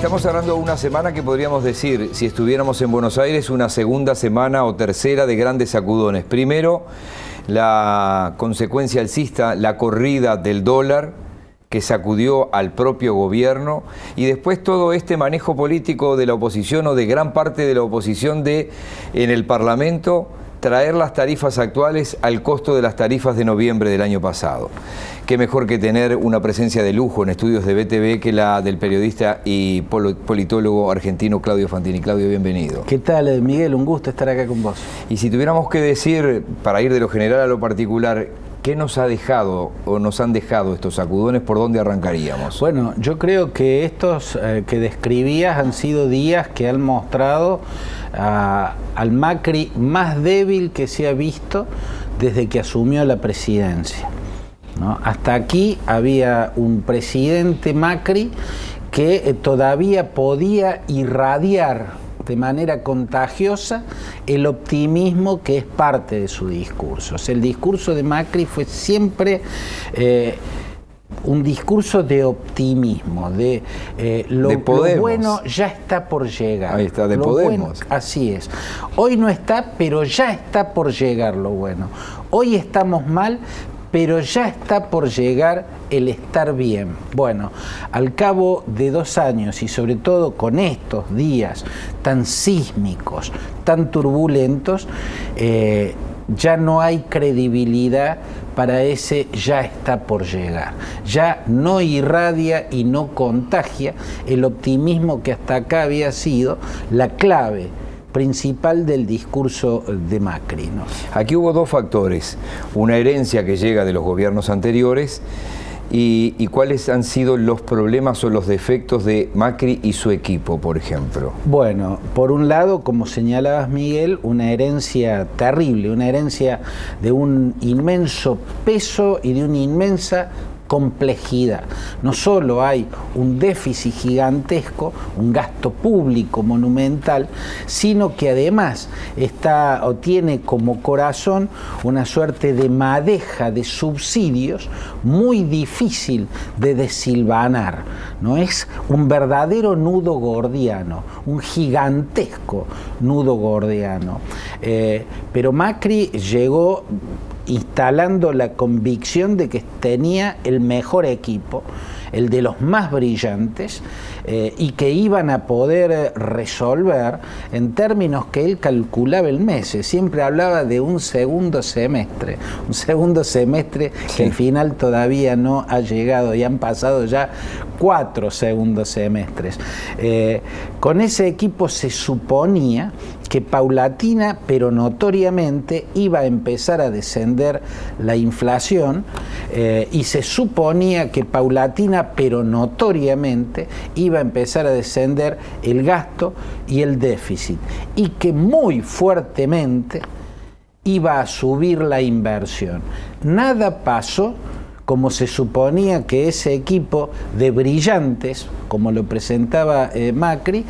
Estamos hablando de una semana que podríamos decir, si estuviéramos en Buenos Aires, una segunda semana o tercera de grandes sacudones. Primero, la consecuencia alcista, la corrida del dólar, que sacudió al propio gobierno, y después todo este manejo político de la oposición o de gran parte de la oposición en el Parlamento, traer las tarifas actuales al costo de las tarifas de noviembre del año pasado. Qué mejor que tener una presencia de lujo en estudios de BTV que la del periodista y politólogo argentino Claudio Fantini. Claudio, bienvenido. ¿Qué tal, Miguel? Un gusto estar acá con vos. Y si tuviéramos que decir, para ir de lo general a lo particular, ¿qué nos ha dejado o nos han dejado estos sacudones? ¿Por dónde arrancaríamos? Bueno, yo creo que estos que describías han sido días que han mostrado al Macri más débil que se ha visto desde que asumió la presidencia, ¿no? Hasta aquí había un presidente Macri que todavía podía irradiar de manera contagiosa el optimismo que es parte de su discurso. O sea, el discurso de Macri fue siempre un discurso de optimismo, lo bueno ya está por llegar. Ahí está, de Podemos. Bueno, así es. Hoy no está, pero ya está por llegar lo bueno. Hoy estamos mal, pero ya está por llegar el estar bien. Bueno, al cabo de 2 años y sobre todo con estos días tan sísmicos, tan turbulentos, ya no hay credibilidad para ese ya está por llegar. Ya no irradia y no contagia el optimismo que hasta acá había sido la clave principal del discurso de Macri, ¿no? Aquí hubo 2 factores, una herencia que llega de los gobiernos anteriores y cuáles han sido los problemas o los defectos de Macri y su equipo, por ejemplo. Bueno, por un lado, como señalabas, Miguel, una herencia terrible, una herencia de un inmenso peso y de una inmensa complejidad. No solo hay un déficit gigantesco, un gasto público monumental, sino que además tiene como corazón una suerte de madeja de subsidios muy difícil de desilvanar, ¿no? Es un verdadero nudo gordiano, un gigantesco nudo gordiano. Pero Macri llegó instalando la convicción de que tenía el mejor equipo, el de los más brillantes, y que iban a poder resolver en términos que él calculaba en meses. Siempre hablaba de un segundo semestre que al final todavía no ha llegado y han pasado ya 4 segundos semestres. Con ese equipo se suponía que paulatina pero notoriamente iba a empezar a descender la inflación, y se suponía que paulatina pero notoriamente iba a empezar a descender el gasto y el déficit, y que muy fuertemente iba a subir la inversión. Nada pasó como se suponía que ese equipo de brillantes, como lo presentaba Macri,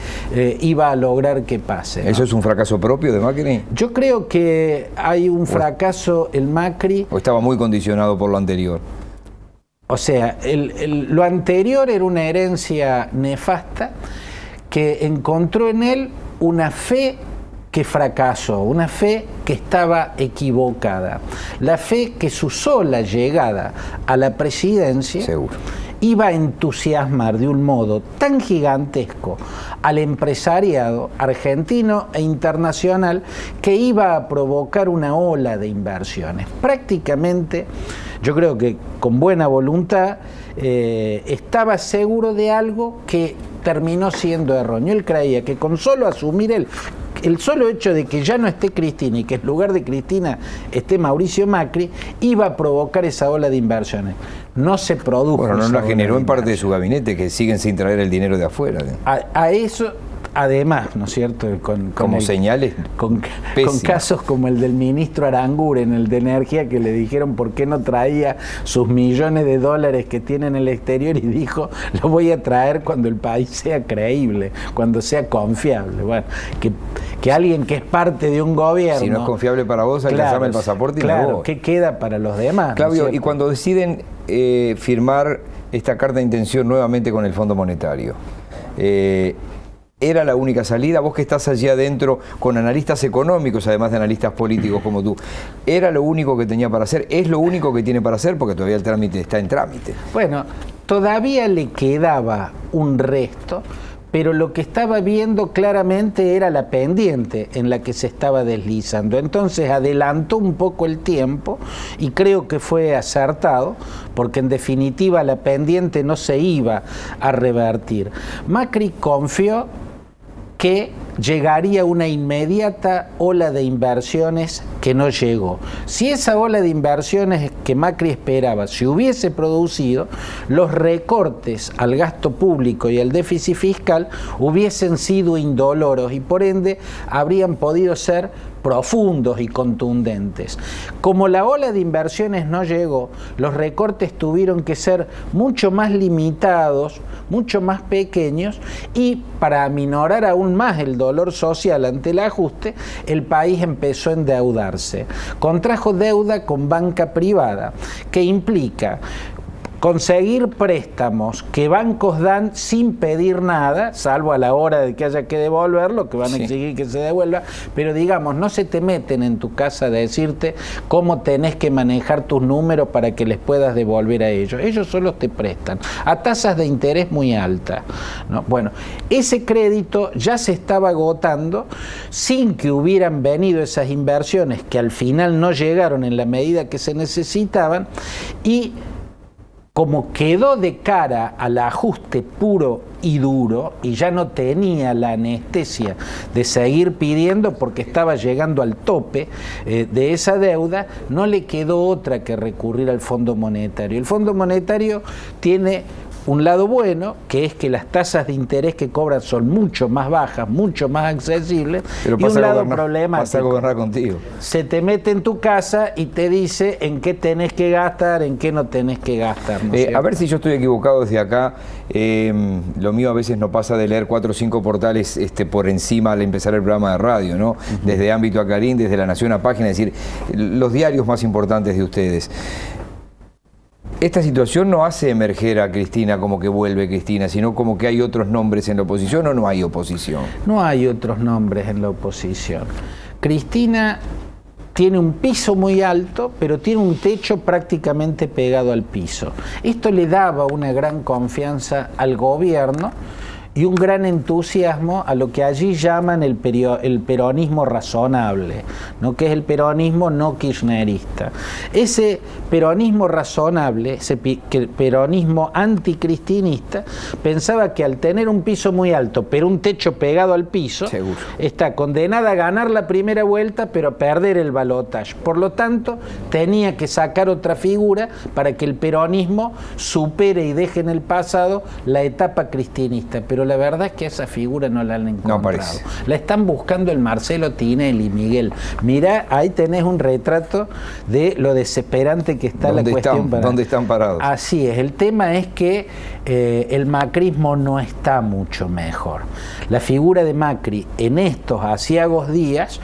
iba a lograr que pase, ¿no? ¿Eso es un fracaso propio de Macri? Yo creo que hay un fracaso en Macri. ¿O estaba muy condicionado por lo anterior? O sea, lo anterior era una herencia nefasta que encontró en él una fe que fracasó, una fe que estaba equivocada. La fe que su sola llegada a la presidencia iba a entusiasmar de un modo tan gigantesco al empresariado argentino e internacional que iba a provocar una ola de inversiones. Prácticamente, yo creo que con buena voluntad, estaba seguro de algo que terminó siendo erróneo. Él creía que con solo asumir el solo hecho de que ya no esté Cristina y que en lugar de Cristina esté Mauricio Macri, iba a provocar esa ola de inversiones. No se produjo. Bueno, no la generó en parte de su gabinete, que siguen sin traer el dinero de afuera. A eso, además, ¿no es cierto? Como señales. Con casos como el del ministro Aranguren, el de Energía, que le dijeron por qué no traía sus millones de dólares que tiene en el exterior y dijo, lo voy a traer cuando el país sea creíble, cuando sea confiable. Bueno, que alguien que es parte de un gobierno... Si no es confiable para vos, alcanzame el pasaporte y me voy. ¿Qué queda para los demás? Claudio, y cuando deciden firmar esta carta de intención nuevamente con el Fondo Monetario, ¿era la única salida? Vos que estás allí adentro con analistas económicos, además de analistas políticos como tú, ¿era lo único que tenía para hacer? ¿Es lo único que tiene para hacer? Porque todavía el trámite está en trámite. Bueno, todavía le quedaba un resto, pero lo que estaba viendo claramente era la pendiente en la que se estaba deslizando. Entonces adelantó un poco el tiempo y creo que fue acertado, porque en definitiva la pendiente no se iba a revertir. Macri confió que llegaría una inmediata ola de inversiones que no llegó. Si esa ola de inversiones que Macri esperaba se hubiese producido, los recortes al gasto público y al déficit fiscal hubiesen sido indoloros y por ende habrían podido ser profundos y contundentes. Como la ola de inversiones no llegó, los recortes tuvieron que ser mucho más limitados, mucho más pequeños, y para aminorar aún más el dolor social ante el ajuste, el país empezó a endeudarse. Contrajo deuda con banca privada, que implica conseguir préstamos que bancos dan sin pedir nada, salvo a la hora de que haya que devolverlo, que van a exigir que se devuelva, pero digamos, no se te meten en tu casa a decirte cómo tenés que manejar tus números para que les puedas devolver a ellos. Ellos solo te prestan a tasas de interés muy altas, ¿no? Bueno, ese crédito ya se estaba agotando sin que hubieran venido esas inversiones que al final no llegaron en la medida que se necesitaban, y como quedó de cara al ajuste puro y duro y ya no tenía la anestesia de seguir pidiendo porque estaba llegando al tope de esa deuda, no le quedó otra que recurrir al Fondo Monetario. El Fondo Monetario tiene un lado bueno, que es que las tasas de interés que cobran son mucho más bajas, mucho más accesibles, pero y un lado problemático. Pasa a gobernar contigo. Se te mete en tu casa y te dice en qué tenés que gastar, en qué no tenés que gastar. ¿No a ver si yo estoy equivocado desde acá. Lo mío a veces no pasa de leer 4 o 5 portales por encima al empezar el programa de radio, ¿no? Desde Ámbito a Clarín, desde La Nación a Página, es decir, los diarios más importantes de ustedes. Esta situación no hace emerger a Cristina como que vuelve Cristina, sino como que hay otros nombres en la oposición, ¿o no hay oposición? No hay otros nombres en la oposición. Cristina tiene un piso muy alto, pero tiene un techo prácticamente pegado al piso. Esto le daba una gran confianza al gobierno y un gran entusiasmo a lo que allí llaman el peronismo razonable, ¿no? Que es el peronismo no kirchnerista. Ese peronismo razonable, ese peronismo anticristinista, pensaba que al tener un piso muy alto, pero un techo pegado al piso, seguro, está condenada a ganar la primera vuelta, pero a perder el balotaje. Por lo tanto, tenía que sacar otra figura para que el peronismo supere y deje en el pasado la etapa cristinista. Pero la verdad es que esa figura no la han encontrado. No parece. La están buscando el Marcelo Tinelli, Miguel. Mirá, ahí tenés un retrato de lo desesperante que está la cuestión. ¿Dónde están parados? Así es. El tema es que el macrismo no está mucho mejor. La figura de Macri en estos aciagos días,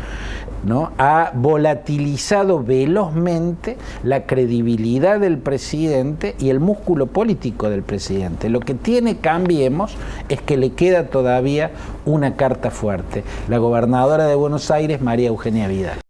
¿no?, ha volatilizado velozmente la credibilidad del presidente y el músculo político del presidente. Lo que tiene Cambiemos es que le queda todavía una carta fuerte, la gobernadora de Buenos Aires, María Eugenia Vidal.